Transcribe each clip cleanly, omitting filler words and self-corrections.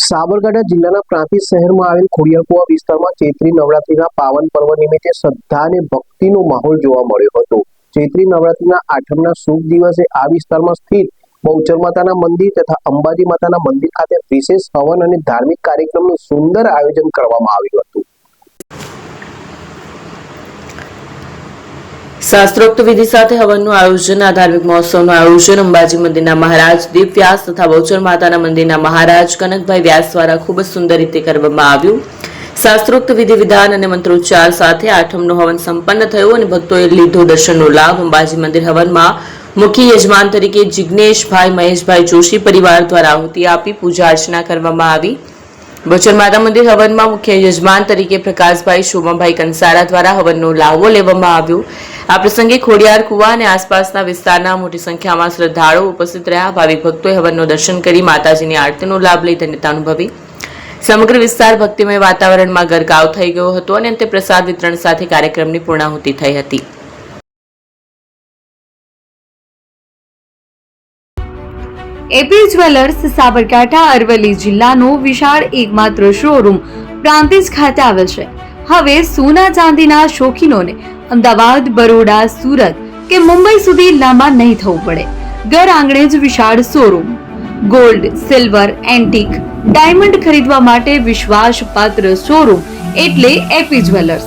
સાબરકાંઠા જિલ્લાના પ્રાંતિજ શહેરમાં આવેલ ખોડિયારકુવા વિસ્તારમાં ચૈત્રી નવરાત્રીના પાવન પર્વ નિમિત્તે શ્રદ્ધા અને ભક્તિનો માહોલ જોવા મળ્યો હતો। ચૈત્રી નવરાત્રીના આઠમના શુભ દિવસે આ વિસ્તારમાં સ્થિત બહુચર માતાના મંદિર તથા અંબાજી માતાના મંદિર ખાતે વિશેષ હવન અને ધાર્મિક કાર્યક્રમનું સુંદર આયોજન કરવામાં આવ્યું હતું। શાસ્ત્રોક્ત વિધિ સાથે હવનનું આયોજન, આ ધાર્મિક મહોત્સવનું આયોજન અંબાજી મંદિરના મહારાજ દીપ વ્યાસ તથા બહુચર માતાના મંદિરના મહારાજ કનકભાઈ વ્યાસ દ્વારા ખૂબ જ સુંદર રીતે કરવામાં આવ્યું। શાસ્ત્રોક્ત વિધિ વિધાન અને મંત્રોચ્ચાર સાથે આઠમનું હવન સંપન્ન થયું અને ભક્તોએ લીધો દર્શનનો લાભ। અંબાજી મંદિર હવનમાં મુખ્ય યજમાન તરીકે જિગ્નેશભાઈ મહેશભાઈ જોશી પરિવાર દ્વારા આહુતિ આપી પૂજા અર્ચના કરવામાં આવી। બહુચર માતા મંદિર હવનમાં મુખ્ય યજમાન તરીકે પ્રકાશભાઈ શોમાભાઈ કંસારા દ્વારા હવનનો લાવો લેવામાં આવ્યો। આ પ્રસંગે ખોડિયારકુવા અને આસપાસના વિસ્તારના મોટી સંખ્યામાં શ્રદ્ધાળુઓ ઉપસ્થિત રહ્યા। ભાવિક ભક્તોએ હવનનું દર્શન કરી માતાજીની આરતીનો લાભ લઈ ધન્યતા અનુભવી। સમગ્ર વિસ્તાર ભક્તિમય વાતાવરણમાં ગરકાવ થઈ ગયો હતો અને અંતે પ્રસાદ વિતરણ સાથે કાર્યક્રમની પૂર્ણાહુતિ થઈ હતી। એપી જ્વેલર્સ સાબરકાંઠા અરવલ્લી જિલ્લાનો વિશાળ એકમાત્ર શોરૂમ પ્રાંતિજ ખાતે આવેલ છે। હવે સોના ચાંદીના શોખીનોને અમદાવાદ, બરોડા, સુરત કે મુંબઈ સુધી લાંબા નહીં થવું પડે। ઘર આંગણે જ વિશાળ showroom. Gold, silver, antique, diamond ખરીદવા માટે વિશ્વાસપાત્ર શોરૂમ એટલે એપી જ્વેલર્સ।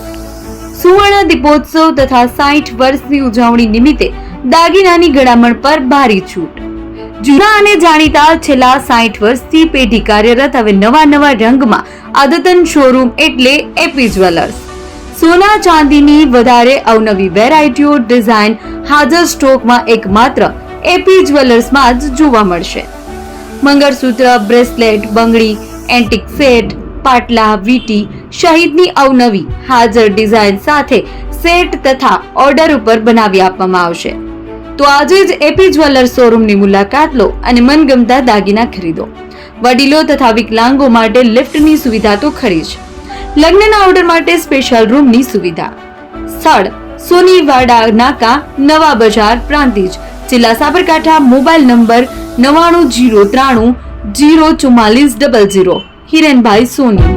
સુવર્ણ દીપોત્સવ તથા 60 વર્ષની ઉજવણી નિમિત્તે દાગીનાની ગળામણ પર ભારી છૂટ। જૂના અને જાણીતા છેલ્લા 60 વર્ષથી પેઢી કાર્યરત હવે નવા રંગમાં અદ્યતન શોરૂમ એટલે એપી જ્વેલર્સ। સોના ચાંદીની વધારે અવનવી વેરાયટીઓ, ડિઝાઇન હાજર સ્ટોકમાં એકમાત્ર એપી જ્વેલર્સમાં જ જોવા મળશે। મંગળસૂત્ર, બ્રેસલેટ, બંગડી, એન્ટિક સેટ, પાટલા, વીટી સહિતની અવનવી હાજર ડિઝાઇન સાથે સેટ તથા ઓર્ડર ઉપર બનાવી આપવામાં આવશે। તો આજે જ એપી જ્વેલર્સ શોરૂમની મુલાકાત લો અને મનગમતા દાગીના ખરીદો। વડીલો તથા વિકલાંગો માટે લિફ્ટની સુવિધા તો ખરી જ, લગ્નના ઓર્ડર માટે સ્પેશિયલ રૂમની સુવિધા। સ્થળ સોનીવાડા નાકા, નવા બજાર, પ્રાંતિજ, જિલ્લા સાબરકાંઠા। Mobile number 9903304400। હિરેનભાઈ સોની।